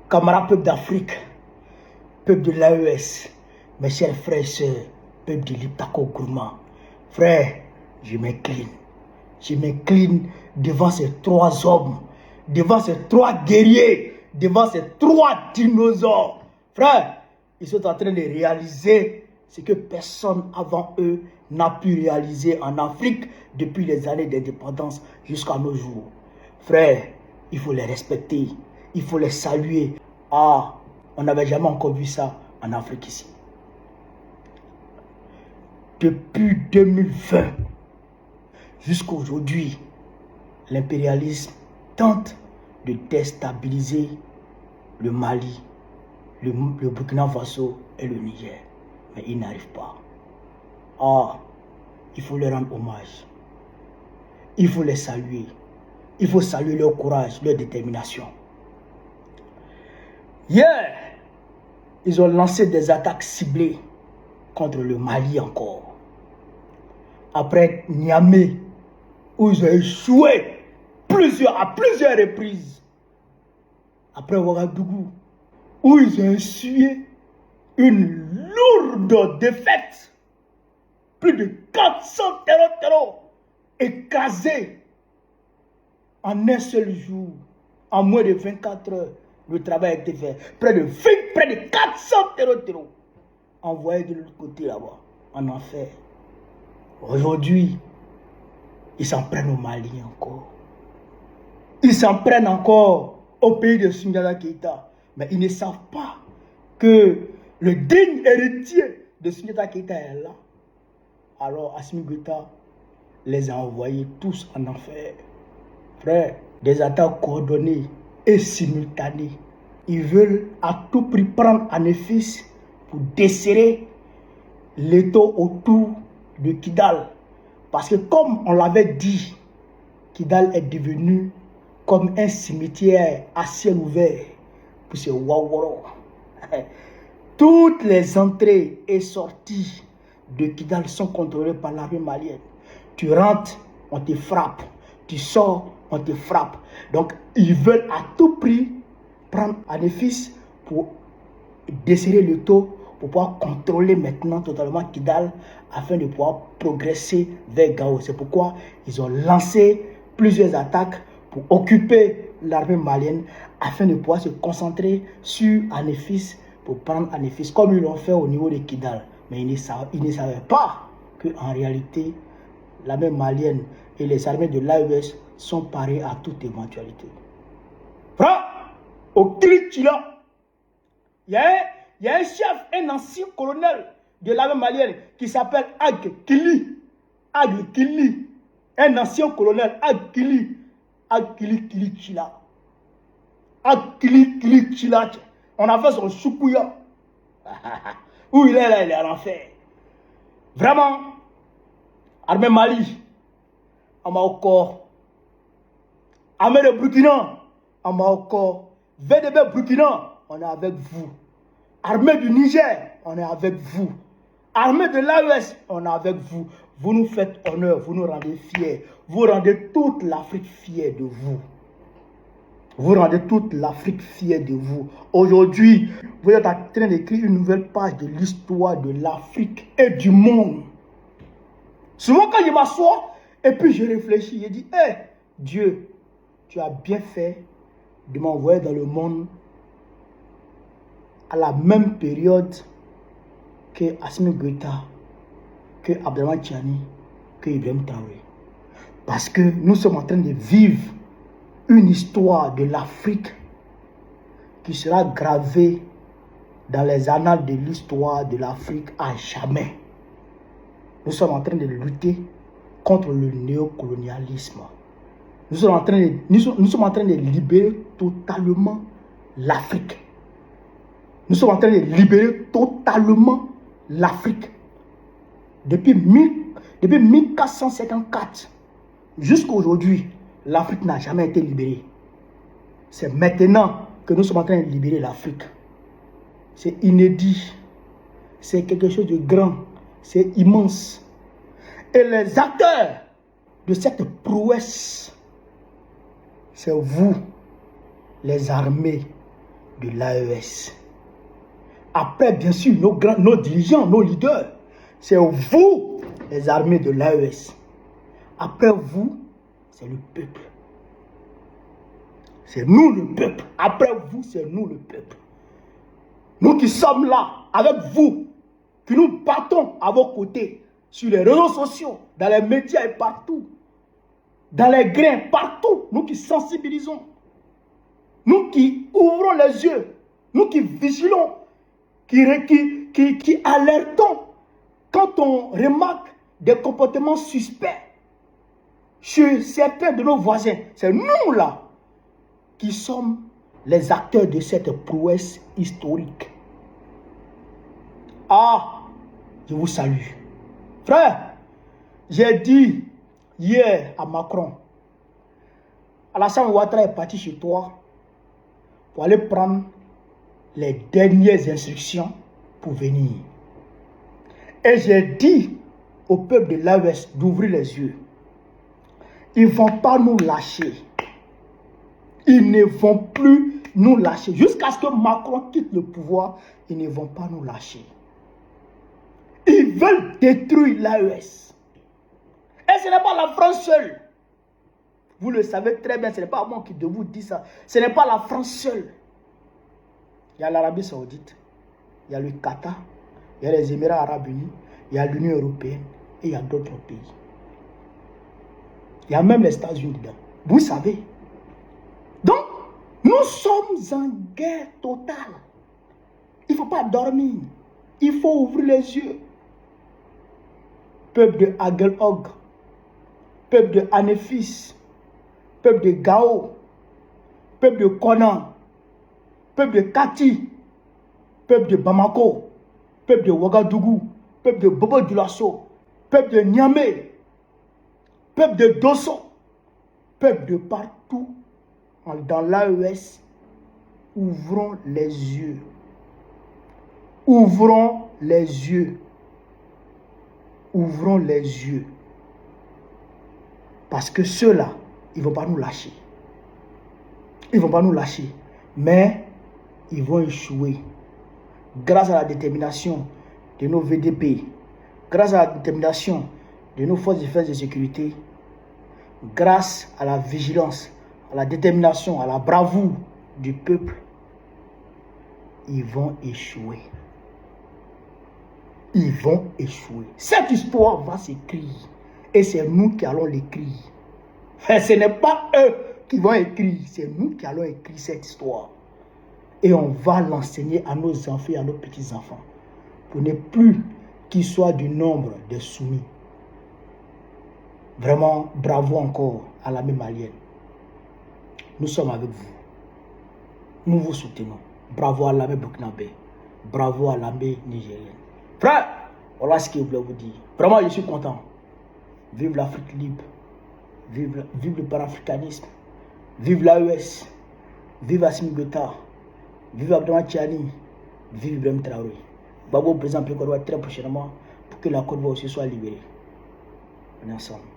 Camarades peuple d'Afrique, peuple de l'AES, mes chers frères et sœurs, peuple de l'Iptako Gourma, frère, je m'incline devant ces trois hommes, devant ces trois guerriers, devant ces trois dinosaures. Frère, ils sont en train de réaliser ce que personne avant eux n'a pu réaliser en Afrique depuis les années d'indépendance jusqu'à nos jours. Frère, il faut les respecter, il faut les saluer. Ah, on n'avait jamais encore vu ça en Afrique ici. Depuis 2020 jusqu'à aujourd'hui, l'impérialisme tente de déstabiliser le Mali, le Burkina Faso et le Niger. Mais il n'arrive pas. Ah, il faut leur rendre hommage. Il faut les saluer. Il faut saluer leur courage, leur détermination. Hier, ils ont lancé des attaques ciblées contre le Mali encore. Après Niamey, où ils ont échoué à plusieurs reprises. Après Ouagadougou, où ils ont essuyé une lourde défaite. Plus de 400 terreaux écrasés en un seul jour. En moins de 24 heures, le travail a été fait. Près de 400 terreaux envoyés de l'autre côté là-bas, en enfer. Aujourd'hui, ils s'en prennent au Mali encore. Ils s'en prennent encore au pays de Soundiata Keïta. Mais ils ne savent pas que le digne héritier de Soundiata Keïta est là. Alors Assimi Goïta les a envoyés tous en enfer. Frère, des attaques coordonnées et simultanées. Ils veulent à tout prix prendre Anéfis pour desserrer l'étau autour de Kidal. Parce que comme on l'avait dit, Kidal est devenu comme un cimetière à ciel ouvert pour ces Waworo. Toutes les entrées et sorties de Kidal sont contrôlées par l'armée malienne. Tu rentres, on te frappe. Tu sors, on te frappe. Donc, ils veulent à tout prix prendre Anéfis pour desserrer le taux, pour pouvoir contrôler maintenant totalement Kidal afin de pouvoir progresser vers Gao. C'est pourquoi ils ont lancé plusieurs attaques pour occuper l'armée malienne afin de pouvoir se concentrer sur Anéfis pour prendre Anéfis comme ils l'ont fait au niveau de Kidal. Mais ils ne savaient pas qu'en réalité, l'armée malienne et les armées de l'AES sont parées à toute éventualité. Frère, au Kilikila, il y a un chef, un ancien colonel de l'armée malienne qui s'appelle Ag Kili. Ag Kili. Un ancien colonel, Ag Kili. Ag Kili Kili Chila. Ag Kili Kili Chila. On a fait son choukouya. Où il est là, il est en enfer. Vraiment, armée Mali, on m'a encore. Armée de Burkina, on m'a encore. VDB Burkina, on est avec vous. Armée du Niger, on est avec vous. Armée de l'AES, on est avec vous. Vous nous faites honneur, vous nous rendez fiers. Vous rendez toute l'Afrique fière de vous. Vous rendez toute l'Afrique fière de vous. Aujourd'hui, vous êtes en train d'écrire une nouvelle page de l'histoire de l'Afrique et du monde. Souvent quand je m'assois et puis je réfléchis, je dis, hé, Dieu, tu as bien fait de m'envoyer dans le monde à la même période que Assimi Goïta, que Abdelrahmane Tiani, que Ibrahim Traoré. Parce que nous sommes en train de vivre une histoire de l'Afrique qui sera gravée dans les annales de l'histoire de l'Afrique à jamais. Nous sommes en train de lutter contre le néocolonialisme. Nous sommes en train de libérer totalement l'Afrique. Nous sommes en train de libérer totalement l'Afrique. Depuis 1454 jusqu'à aujourd'hui, l'Afrique n'a jamais été libérée. C'est maintenant que nous sommes en train de libérer l'Afrique. C'est inédit. C'est quelque chose de grand. C'est immense. Et les acteurs de cette prouesse, c'est vous, les armées, de l'AES. Après, bien sûr, nos dirigeants, nos leaders, c'est vous, les armées de l'AES. Après vous, c'est le peuple. C'est nous le peuple. Après vous, c'est nous le peuple. Nous qui sommes là, avec vous, qui nous battons à vos côtés, sur les réseaux sociaux, dans les médias et partout, dans les grains, partout, nous qui sensibilisons, nous qui ouvrons les yeux, nous qui vigilons, qui alertons quand on remarque des comportements suspects chez certains de nos voisins. C'est nous là qui sommes les acteurs de cette prouesse historique. Ah, je vous salue. Frère, j'ai dit hier à Macron, Alassane Ouattara est parti chez toi pour aller prendre les dernières instructions pour venir. Et j'ai dit au peuple de l'AES d'ouvrir les yeux. Ils ne vont pas nous lâcher. Ils ne vont plus nous lâcher. Jusqu'à ce que Macron quitte le pouvoir, ils ne vont pas nous lâcher. Ils veulent détruire l'AES. Et ce n'est pas la France seule. Vous le savez très bien, ce n'est pas moi qui vous dis ça. Ce n'est pas la France seule. Il y a l'Arabie Saoudite, il y a le Qatar, il y a les Émirats Arabes Unis, il y a l'Union Européenne et il y a d'autres pays. Il y a même les États-Unis dedans. Vous savez. Donc, nous sommes en guerre totale. Il ne faut pas dormir. Il faut ouvrir les yeux. Peuple de Aguelhog, peuple de Anéfis, peuple de Gao, peuple de Konan, peuple de Kati, peuple de Bamako, peuple de Ouagadougou, peuple de Bobo Dioulasso, peuple de Niamey, peuple de Dosso, peuple de partout dans l'AES, ouvrons les yeux. Ouvrons les yeux. Ouvrons les yeux. Parce que ceux-là, ils ne vont pas nous lâcher. Ils ne vont pas nous lâcher. Mais ils vont échouer. Grâce à la détermination de nos VDP, grâce à la détermination de nos forces de défense et de sécurité, grâce à la vigilance, à la détermination, à la bravoure du peuple, ils vont échouer. Ils vont échouer. Cette histoire va s'écrire. Et c'est nous qui allons l'écrire. Ce n'est pas eux qui vont écrire. C'est nous qui allons écrire cette histoire. Et on va l'enseigner à nos enfants et à nos petits-enfants. Pour ne plus qu'ils soient du nombre des soumis. Vraiment, bravo encore à l'armée malienne. Nous sommes avec vous. Nous vous soutenons. Bravo à l'armée burkinabé. Bravo à l'armée nigérienne. Frère, voilà ce que je voulais vous dire. Vraiment, je suis content. Vive l'Afrique libre. Vive le panafricanisme. Vive l'AES. Vive Assimi Goïta. Vive Abdoulaye Tchani. Vive Ibrahim Traoré. Babo présente le Côte d'Ivoire très prochainement pour que la Côte d'Ivoire aussi soit libérée. On est ensemble.